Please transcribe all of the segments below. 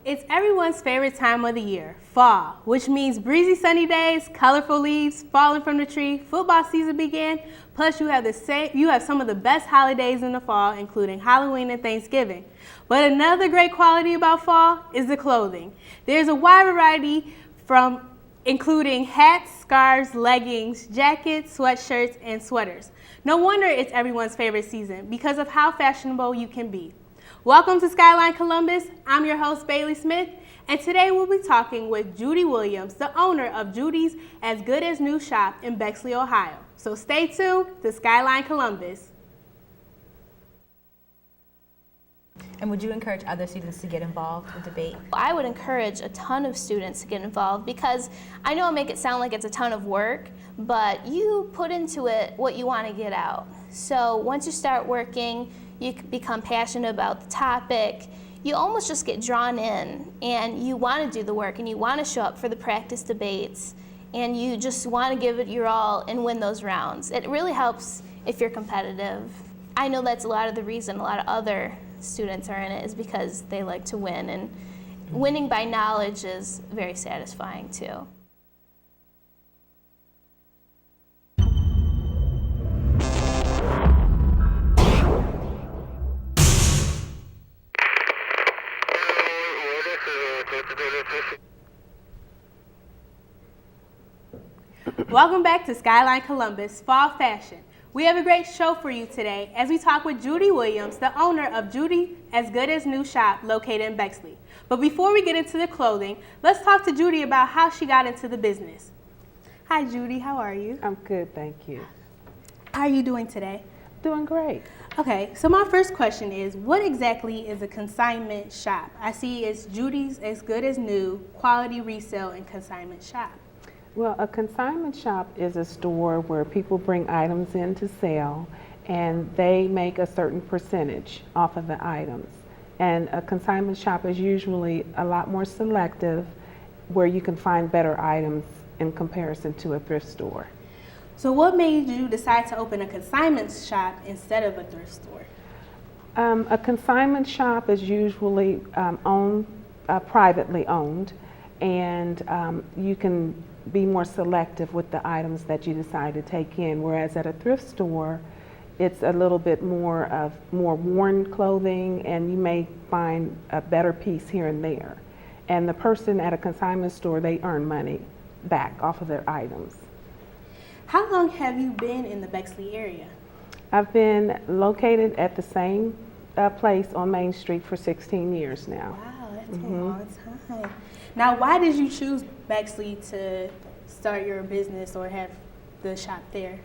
It's everyone's favorite time of the year, fall, which means breezy sunny days, colorful leaves falling from the tree, football season began, plus you have some of the best holidays in the fall, including Halloween and Thanksgiving. But another great quality about fall is the clothing. There's a wide variety including hats, scarves, leggings, jackets, sweatshirts, and sweaters. No wonder it's everyone's favorite season because of how fashionable you can be. Welcome to Skyline Columbus. I'm your host, Bailey Smith, and today we'll be talking with Judy Williams, the owner of Judy's As Good As New shop in Bexley, Ohio. So stay tuned to Skyline Columbus. And would you encourage other students to get involved with debate? I would encourage a ton of students to get involved because I know I make it sound like it's a ton of work, but you put into it what you want to get out. So once you start working, you become passionate about the topic, you almost just get drawn in and you want to do the work and you want to show up for the practice debates and you just want to give it your all and win those rounds. It really helps if you're competitive. I know that's a lot of the reason a lot of other students are in it is because they like to win, and winning by knowledge is very satisfying too. Welcome back to Skyline Columbus Fall Fashion. We have a great show for you today as we talk with Judy Williams, the owner of Judy As Good As New shop located in Bexley. But before we get into the clothing, let's talk to Judy about how she got into the business. Hi Judy, how are you? I'm good, thank you. How are you doing today? Doing great. Okay, so my first question is, what exactly is a consignment shop? I see it's Judy's As Good As New, quality resale and consignment shop. Well, a consignment shop is a store where people bring items in to sell and they make a certain percentage off of the items. And a consignment shop is usually a lot more selective where you can find better items in comparison to a thrift store. So what made you decide to open a consignment shop instead of a thrift store? A consignment shop is usually privately owned, and you can be more selective with the items that you decide to take in, whereas at a thrift store it's a little bit more worn clothing and you may find a better piece here and there. And the person at a consignment store, they earn money back off of their items. How long have you been in the Bexley area? I've been located at the same place on Main Street for 16 years now. Wow, that's a long time. Now, why did you choose Bexley to start your business or have the shop there?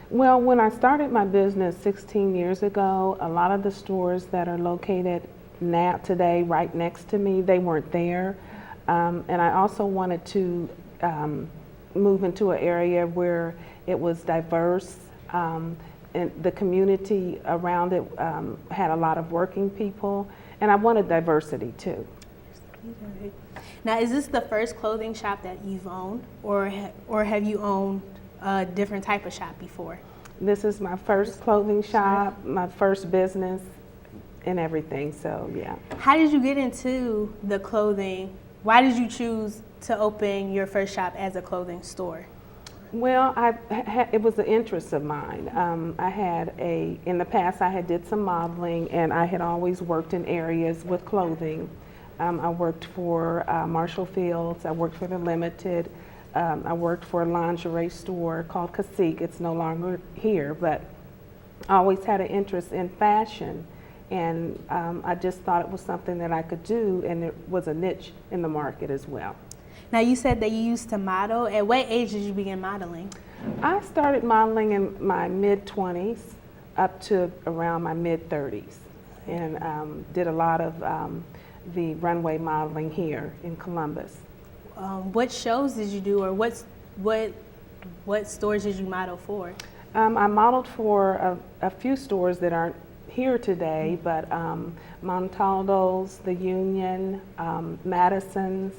Well, when I started my business 16 years ago, a lot of the stores that are located today right next to me, they weren't there. And I also wanted to move into an area where it was diverse, and the community around it had a lot of working people, and I wanted diversity too. Now, is this the first clothing shop that you've owned, or have you owned a different type of shop before? This is my first clothing shop, my first business and everything, so yeah. How did you get into the clothing? Why did you choose to open your first shop as a clothing store? Well, it was an interest of mine. In the past I had did some modeling, and I had always worked in areas with clothing. I worked for Marshall Fields, I worked for The Limited, I worked for a lingerie store called Cacique. It's no longer here, but I always had an interest in fashion, and I just thought it was something that I could do, and it was a niche in the market as well. Now, you said that you used to model. At what age did you begin modeling? I started modeling in my mid-20s up to around my mid-30s, and did a lot of the runway modeling here in Columbus. What shows did you do, or what stores did you model for? I modeled for a few stores that aren't here today, but Montaldo's, the Union, Madison's,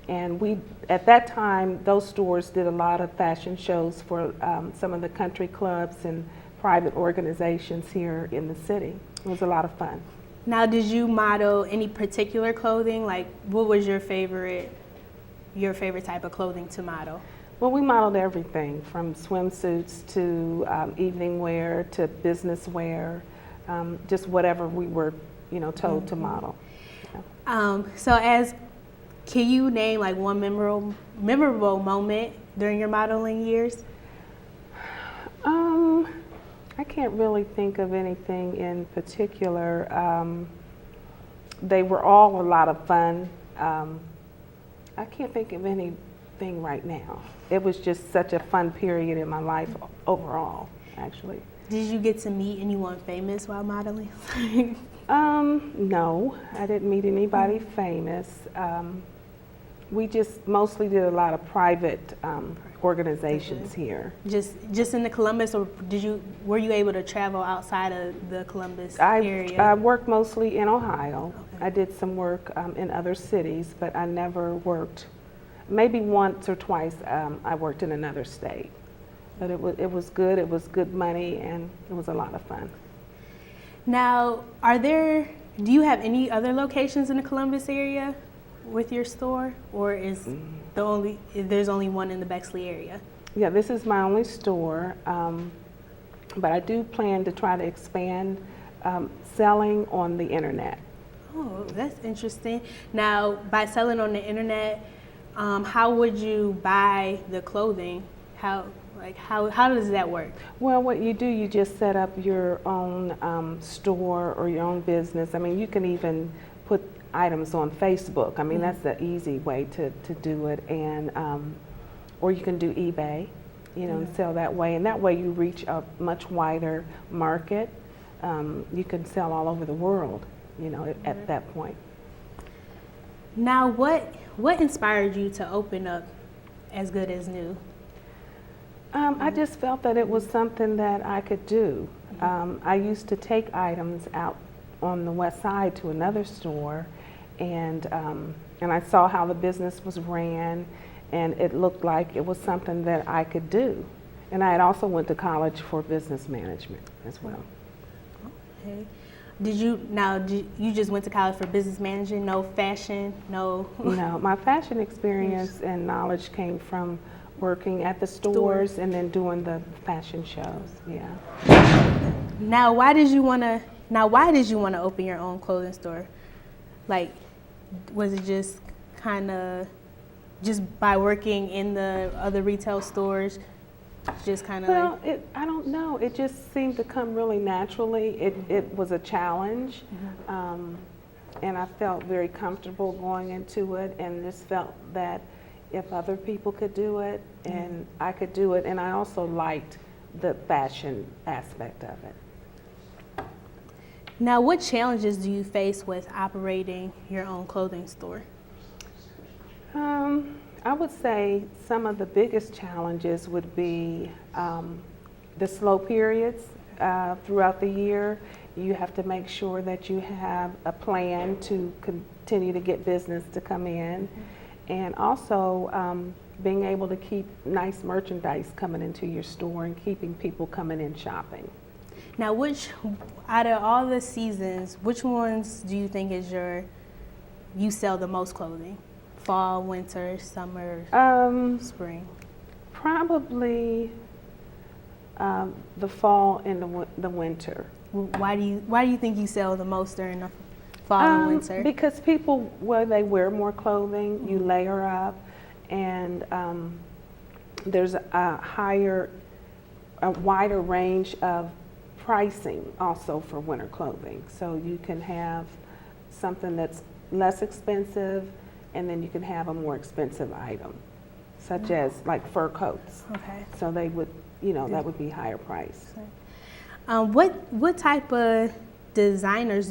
and at that time those stores did a lot of fashion shows for some of the country clubs and private organizations here in the city. It was a lot of fun. Now, did you model any particular clothing? Like, what was your favorite type of clothing to model? Well, we modeled everything from swimsuits to evening wear to business wear, just whatever we were, told to model. Can you name like one memorable moment during your modeling years? I can't really think of anything in particular. They were all a lot of fun. I can't think of anything right now. It was just such a fun period in my life overall, actually. Did you get to meet anyone famous while modeling? No, I didn't meet anybody famous. We just mostly did a lot of private organizations here. Just in the Columbus, or were you able to travel outside of the Columbus area? I worked mostly in Ohio. Okay. I did some work in other cities, but I never worked. Maybe once or twice I worked in another state. But it was good. It was good money, and it was a lot of fun. Now, do you have any other locations in the Columbus area with your store, or is there's only one in the Bexley area? Yeah, this is my only store, but I do plan to try to expand selling on the internet. Oh, that's interesting. Now, by selling on the internet, how would you buy the clothing? How does that work? Well, what you do, you just set up your own store or your own business. I mean, you can even put items on Facebook. I mean, that's the easy way to do it. And or you can do eBay, and sell that way. And that way you reach a much wider market. You can sell all over the world, at that point. Now, what inspired you to open up As Good as New? I just felt that it was something that I could do. I used to take items out on the west side to another store, and I saw how the business was ran, and it looked like it was something that I could do. And I had also went to college for business management as well. Okay. You just went to college for business management, no fashion, no? No, my fashion experience and knowledge came from working at the stores and then doing the fashion shows. Yeah. Now, why did you want to open your own clothing store? Like, was it just kind of just by working in the other retail stores? Just kind of. Well, I don't know. It just seemed to come really naturally. It was a challenge, and I felt very comfortable going into it, and just felt that if other people could do it, and I could do it, and I also liked the fashion aspect of it. Now, what challenges do you face with operating your own clothing store? I would say some of the biggest challenges would be the slow periods throughout the year. You have to make sure that you have a plan to continue to get business to come in, and also being able to keep nice merchandise coming into your store and keeping people coming in shopping. Now, out of all the seasons, which ones do you think you sell the most clothing? Fall, winter, summer, spring? Probably the fall and the winter. Why do you think you sell the most during the fall and winter? Because people, they wear more clothing, you layer up, and there's a wider range of pricing also for winter clothing. So you can have something that's less expensive, and then you can have a more expensive item, such as like fur coats. Okay. So they would, that would be higher price. What type of designer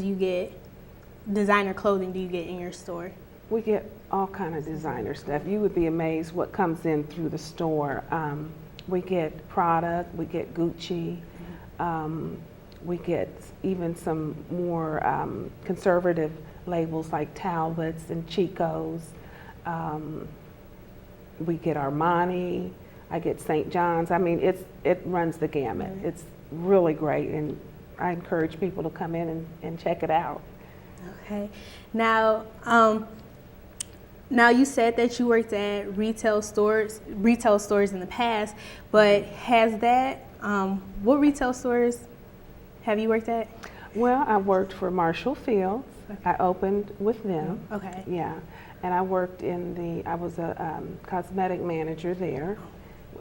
clothing do you get in your store? We get all kind of designer stuff. You would be amazed what comes in through the store. We get Prada, we get Gucci, we get even some more conservative labels like Talbots and Chico's. We get Armani. I get St. John's. I mean, it runs the gamut. It's really great, and I encourage people to come in and check it out. Okay. Now, now you said that you worked at retail stores in the past, but has that, what retail stores have you worked at? Well, I worked for Marshall Fields. I opened with them. Okay. Yeah. And I worked I was a cosmetic manager there,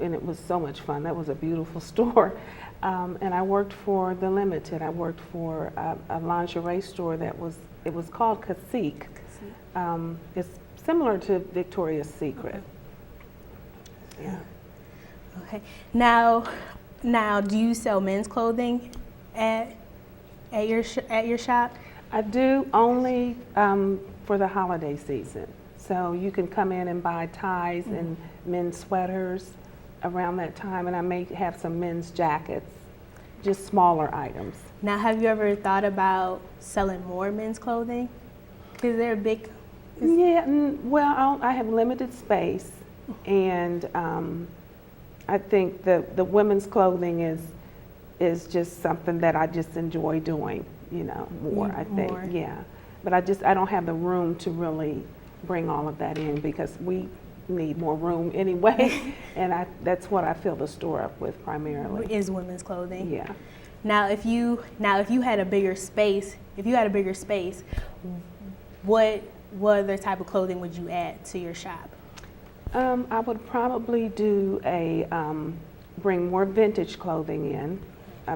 and it was so much fun. That was a beautiful store. And I worked for The Limited. I worked for a lingerie store it was called Cacique. It's similar to Victoria's Secret. Okay. Yeah. Okay. Now, do you sell men's clothing at your shop? I do only for the holiday season. So you can come in and buy ties and men's sweaters around that time, and I may have some men's jackets, just smaller items. Now, have you ever thought about selling more men's clothing? Is there a big... Yeah, well, I have limited space, and I think the women's clothing is just something that I just enjoy doing, more, I think. More. Yeah. But I don't have the room to really bring all of that in because we need more room anyway, and that's what I fill the store up with primarily. Is women's clothing. Yeah. Now, if you had a bigger space, what other type of clothing would you add to your shop? I would probably do bring more vintage clothing in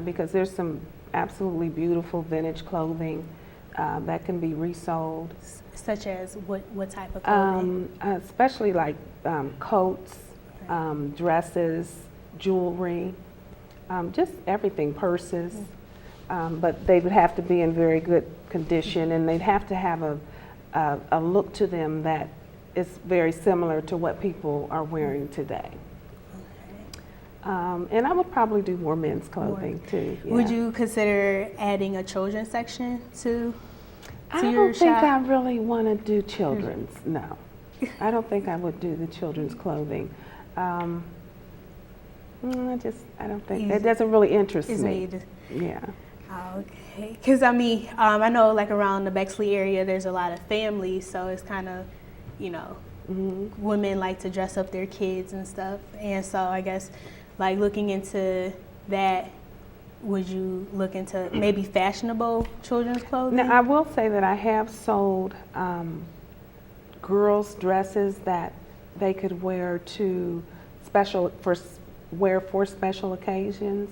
because there's some absolutely beautiful vintage clothing that can be resold. Such as what type of clothing? Especially like coats, dresses, jewelry, just everything, purses. But they would have to be in very good condition, and they'd have to have a look to them that is very similar to what people are wearing today. And I would probably do more men's clothing too. Yeah. Would you consider adding a children's section to I your don't think shop? I really want to do children's. No, I don't think I would do the children's clothing. I don't think it doesn't really interest me. Yeah. Okay, because I know like around the Bexley area, there's a lot of families, so it's kind of, women like to dress up their kids and stuff, and so I guess like looking into that, would you look into maybe fashionable children's clothing? Now, I will say that I have sold girls' dresses that they could wear for special occasions.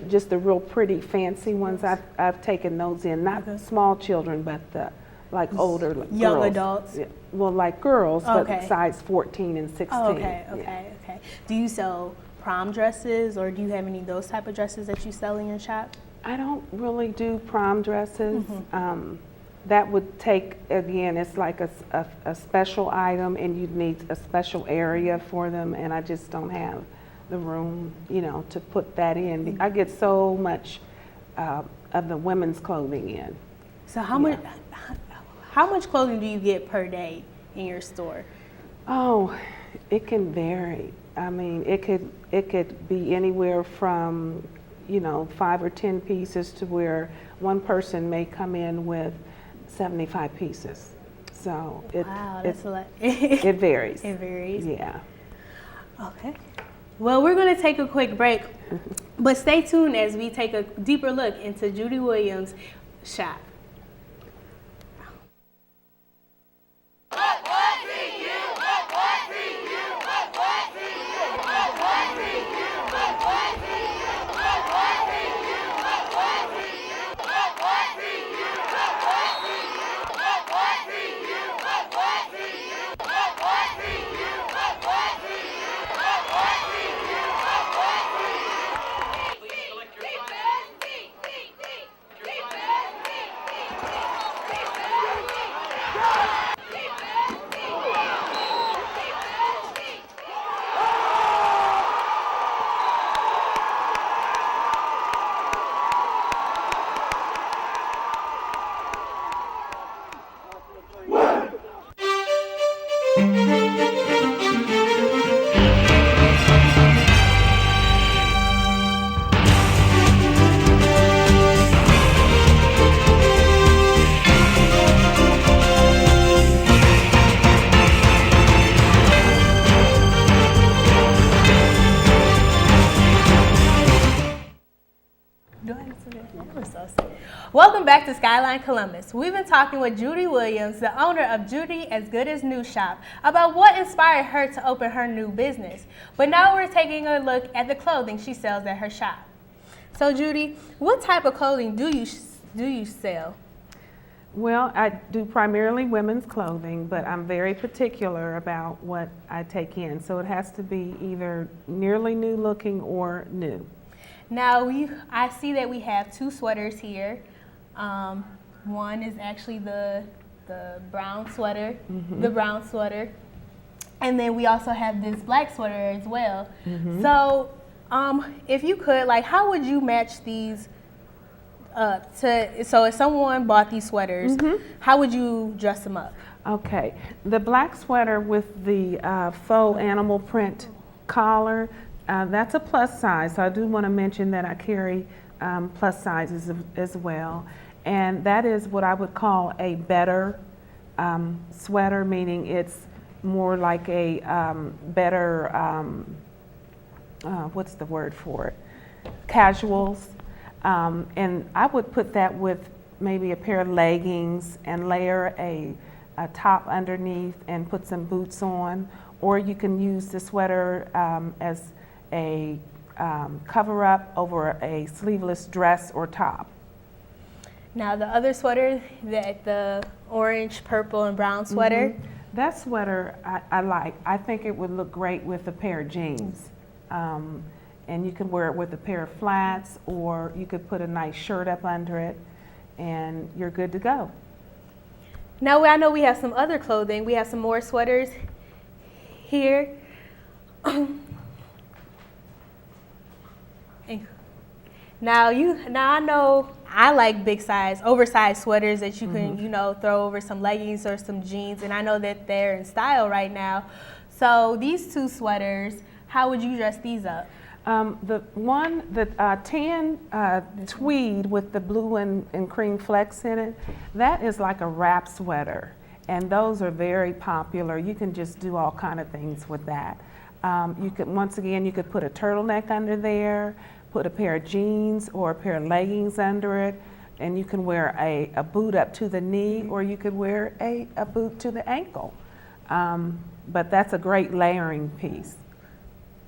Just the real pretty, fancy ones. I've taken those in, not small children, but the older young girls. adults. Yeah. Well, like girls, but size 14 and 16. Okay. Do you sell prom dresses, or do you have any of those type of dresses that you sell in your shop? I don't really do prom dresses. That would take, again, it's like a special item, and you'd need a special area for them, and I just don't have the room, to put that in. I get so much of the women's clothing in. So how much clothing do you get per day in your store? Oh, it can vary. I mean, it could be anywhere from 5 or 10 pieces to where one person may come in with 75 pieces. So that's a lot. It varies. It varies. Yeah. Okay. Well, we're going to take a quick break, but stay tuned as we take a deeper look into Judy Williams' shop. back to Skyline Columbus. We've been talking with Judy Williams, the owner of Judy As Good As New Shop, about what inspired her to open her new business. But now we're taking a look at the clothing she sells at her shop. So Judy, what type of clothing do you sell? Well, I do primarily women's clothing, but I'm very particular about what I take in. So it has to be either nearly new looking or new. Now, I see that we have two sweaters here. One is actually the brown sweater, and then we also have this black sweater as well. So, if you could, like, how would you match these? So if someone bought these sweaters, how would you dress them up? Okay, the black sweater with the faux animal print collar, that's a plus size. So I do want to mention that I carry plus sizes as well. And that is what I would call a better sweater, meaning it's more like a better, what's the word for it? Casuals. And I would put that with maybe a pair of leggings and layer a top underneath and put some boots on. Or you can use the sweater as a cover-up over a sleeveless dress or top. Now the other sweater, the orange, purple, and brown sweater. That sweater I like. I think it would look great with a pair of jeans. And you could wear it with a pair of flats, or you could put a nice shirt up under it, and you're good to go. Now I know we have some other clothing. We have some more sweaters here. Now I know I like big size, oversized sweaters that you can, throw over some leggings or some jeans, and I know that they're in style right now. So these two sweaters, how would you dress these up? The tan tweed with the blue and cream flecks in it, that is like a wrap sweater, and those are very popular. You can just do all kind of things with that. You could put a turtleneck under there, put a pair of jeans or a pair of leggings under it, and you can wear a boot up to the knee, or you could wear a boot to the ankle. But that's a great layering piece.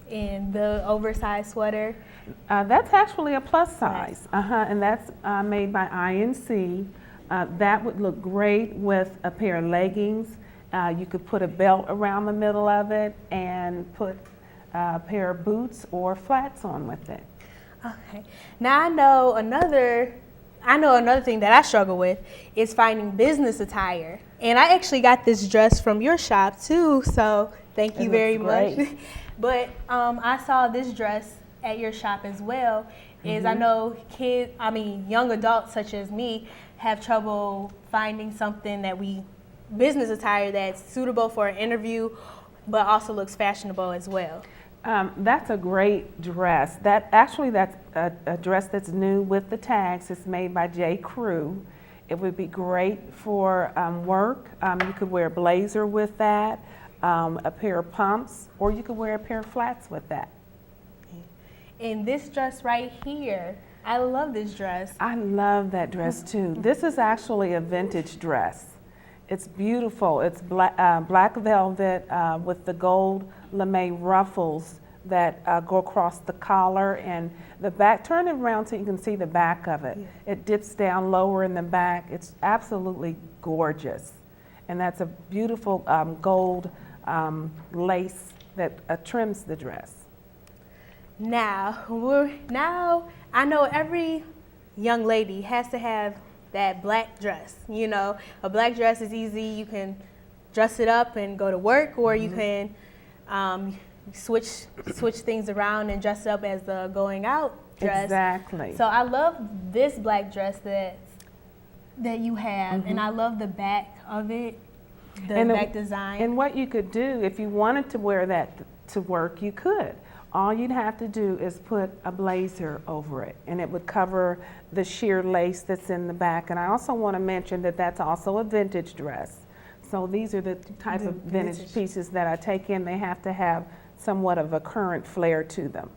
And the oversized sweater? That's actually a plus size, and that's made by INC. That would look great with a pair of leggings. You could put a belt around the middle of it and put a pair of boots or flats on with it. Okay. Now I know another thing that I struggle with is finding business attire. And I actually got this dress from your shop too, so thank you very much. But I saw this dress at your shop as well. I know young adults such as me have trouble finding something business attire that's suitable for an interview, but also looks fashionable as well. That's a great dress. That's a dress that's new with the tags. It's made by J. Crew. It would be great for work. You could wear a blazer with that. A pair of pumps, or you could wear a pair of flats with that. And this dress right here, I love this dress. I love that dress too. This is actually a vintage dress. It's beautiful. It's black velvet with the gold lame ruffles that go across the collar and the back. Turn it around so you can see the back of it. It dips down lower in the back. It's absolutely gorgeous. And that's a beautiful gold lace that trims the dress. Now I know every young lady has to have that black dress. A black dress is easy. You can dress it up and go to work, or you can switch things around and dress it up as the going out dress. Exactly. So I love this black dress that you have, and I love the back of it. Back design. And what you could do, if you wanted to wear that to work, you could. All you'd have to do is put a blazer over it, and it would cover the sheer lace that's in the back. And I also want to mention that that's also a vintage dress. So these are the type of vintage pieces that I take in. They have to have somewhat of a current flair to them.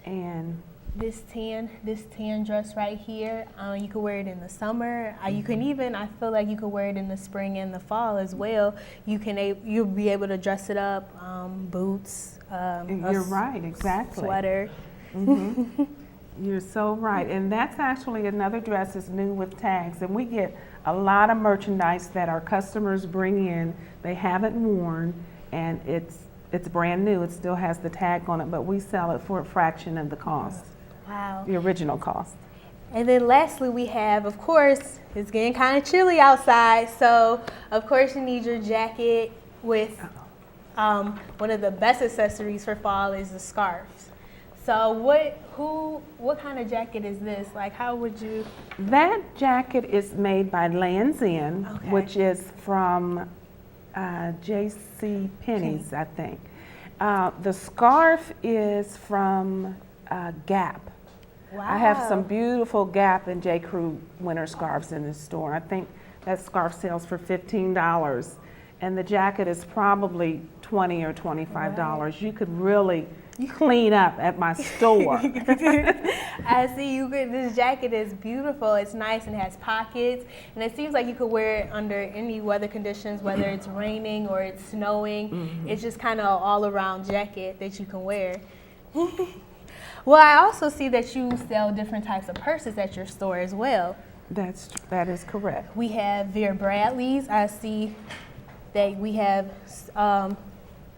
And this tan dress right here. You could wear it in the summer. You can even, I feel like you could wear it in the spring and the fall as well. You'll be able to dress it up, boots. You're right, exactly. Sweater. Mm-hmm. You're so right. And that's actually another dress is new with tags. And we get a lot of merchandise that our customers bring in, they haven't worn, and it's brand new. It still has the tag on it, but we sell it for a fraction of the cost. Wow. The original cost. And then lastly, we have, of course, it's getting kind of chilly outside, so of course you need your jacket with one of the best accessories for fall is the scarves. So what kind of jacket is this? Like, how would you? That jacket is made by Lands' End, Okay. which is from J.C. Penney's, I think. The scarf is from Gap. Wow. I have some beautiful Gap and J. Crew winter scarves in the store. I think that scarf sells for $15, and the jacket is probably $20 or $25. Right. You could really clean up at my store. I see this jacket is beautiful. It's nice and has pockets, and it seems like you could wear it under any weather conditions, whether it's raining or it's snowing. Mm-hmm. It's just kind of an all-around jacket that you can wear. Well, I also see that you sell different types of purses at your store as well. That is correct. We have Vera Bradley's. I see that we have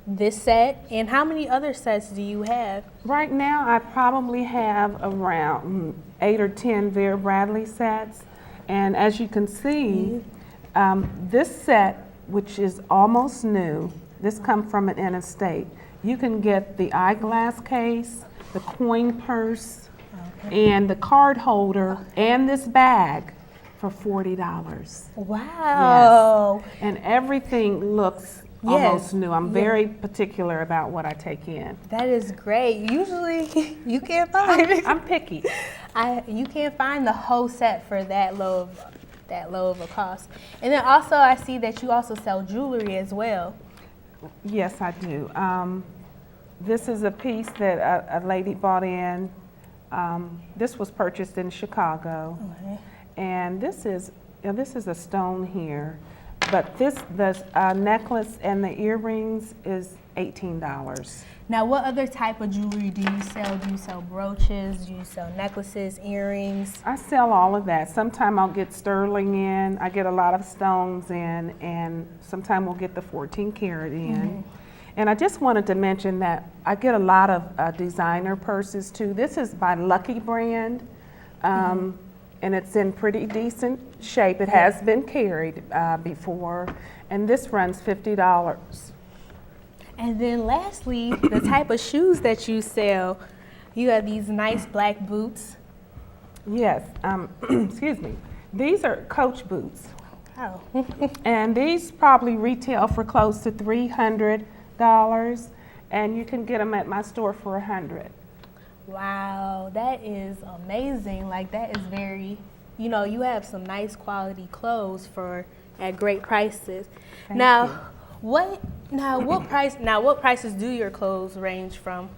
this set. And how many other sets do you have? Right now, I probably have around 8 or 10 Vera Bradley sets. And as you can see, this set, which is almost new, this comes from an in-estate. You can get the eyeglass case, the coin purse, and the card holder, and this bag for $40. Wow. Yes. And everything looks almost new. I'm very particular about what I take in. That is great. Usually you can't find it. I'm picky. You can't find the whole set for that low of a cost. And then also I see that you also sell jewelry as well. Yes, I do. This is a piece that a lady bought in. This was purchased in Chicago. Okay. And this is a stone here. But the necklace and the earrings is $18. Now, what other type of jewelry do you sell? Do you sell brooches? Do you sell necklaces, earrings? I sell all of that. Sometimes I'll get sterling in. I get a lot of stones in, and sometimes we'll get the 14 karat in. Mm-hmm. And I just wanted to mention that I get a lot of designer purses too. This is by Lucky Brand. And it's in pretty decent shape. It has been carried before, and this runs $50. And then lastly, the type of shoes that you sell, you have these nice black boots. Yes, excuse me. These are Coach boots. Oh. And these probably retail for close to $300, and you can get them at my store for $100. Wow, that is amazing. Like, that is very, you have some nice quality clothes at great prices. Thank now, you. What prices do your clothes range from?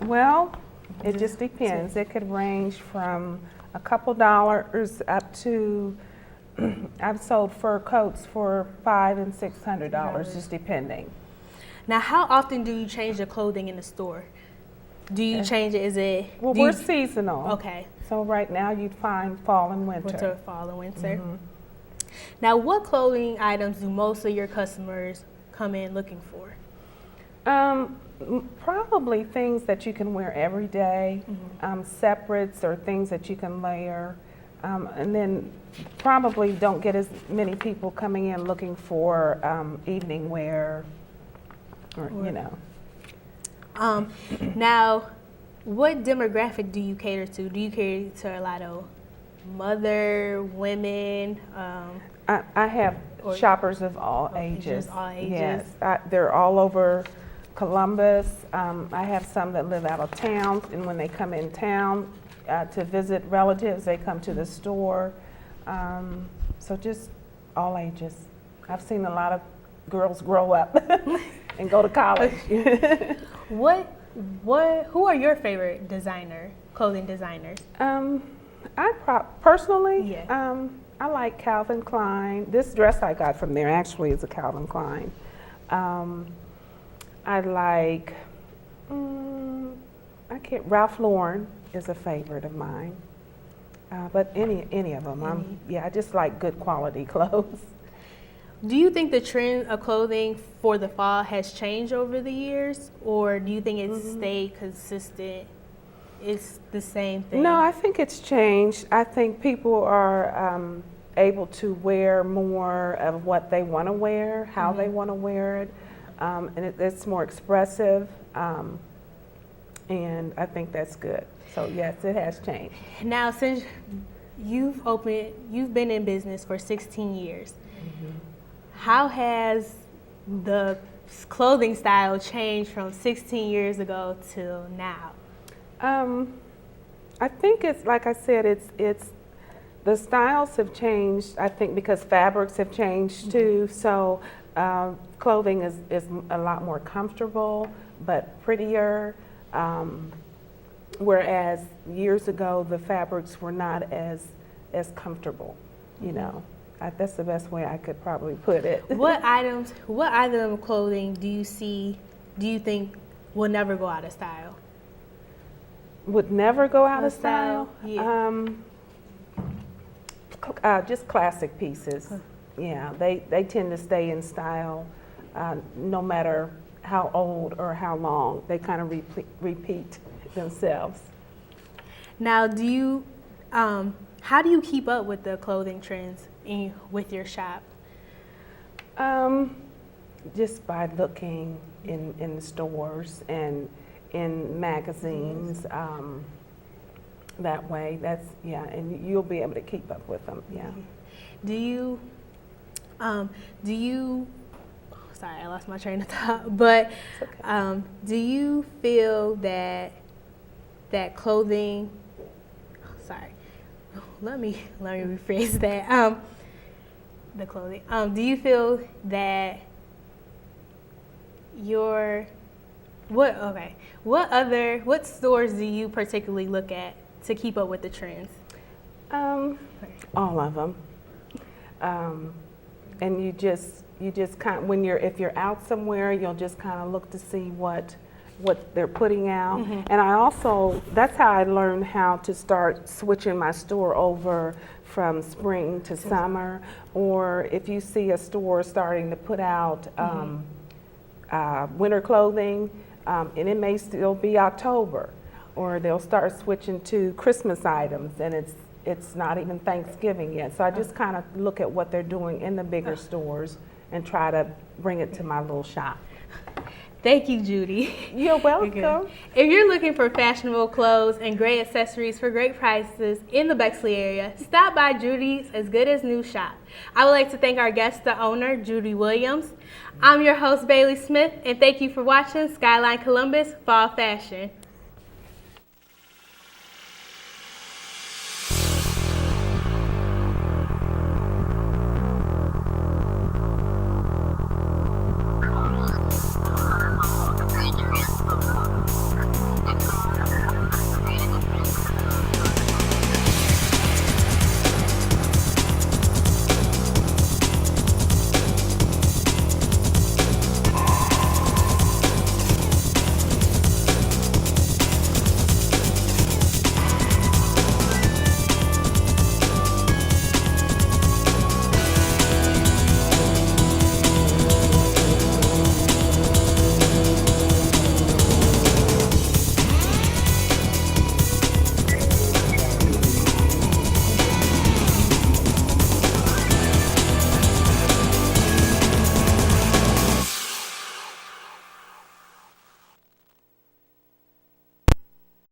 Well, it just depends. It could range from a couple dollars up to I've sold fur coats for $500 and $600, just depending. Now, how often do you change the clothing in the store? Do you change it? Is it? Well, we're seasonal. Okay. So right now you'd find fall and winter. Fall and winter. Mm-hmm. Now, what clothing items do most of your customers come in looking for? Probably things that you can wear every day, separates or things that you can layer. And then probably don't get as many people coming in looking for evening wear or. Now, what demographic do you cater to? Do you cater to a lot of mother, women? I have shoppers of all ages. All ages. Yes, they're all over Columbus. I have some that live out of town, and when they come in town to visit relatives, they come to the store. So just all ages. I've seen a lot of girls grow up and go to college. Who are your favorite clothing designers? Personally, Yeah. I like Calvin Klein. This dress I got from there actually is a Calvin Klein. I like, Ralph Lauren is a favorite of mine. But any of them, I just like good quality clothes. Do you think the trend of clothing for the fall has changed over the years, or do you think it's stayed consistent? It's the same thing? No, I think it's changed. I think people are able to wear more of what they want to wear, how they want to wear it, and it's more expressive, and I think that's good. So yes, it has changed. Now, since you've been in business for 16 years, how has the clothing style changed from 16 years ago till now? I think it's like I said, it's the styles have changed. I think because fabrics have changed too. So clothing is a lot more comfortable, but prettier. Whereas years ago the fabrics were not as comfortable. You know, that's the best way I could probably put it. What item of clothing do you think will never go out of style? Would never go out of style? Yeah. Just classic pieces. Yeah, they tend to stay in style no matter how old or how long. They kind of repeat themselves. Now, how do you keep up with the clothing trends with your shop? Just by looking in the stores and in magazines. That way, and you'll be able to keep up with them. Yeah. Do you? Sorry, I lost my train of thought. But Okay. do you feel that clothing? Sorry, let me rephrase that. The clothing. Do you feel that what stores do you particularly look at to keep up with the trends? All of them. And you just kind of, if you're out somewhere, you'll just kind of look to see what they're putting out. And that's how I learned how to start switching my store over from spring to summer. Or if you see a store starting to put out winter clothing, and it may still be October, or they'll start switching to Christmas items, and it's not even Thanksgiving yet. So I just kind of look at what they're doing in the bigger stores and try to bring it to my little shop. Thank you, Judy. You're welcome. If you're looking for fashionable clothes and great accessories for great prices in the Bexley area, stop by Judy's As Good As New shop. I would like to thank our guest, the owner, Judy Williams. I'm your host, Bailey Smith, and thank you for watching Skyline Columbus Fall Fashion.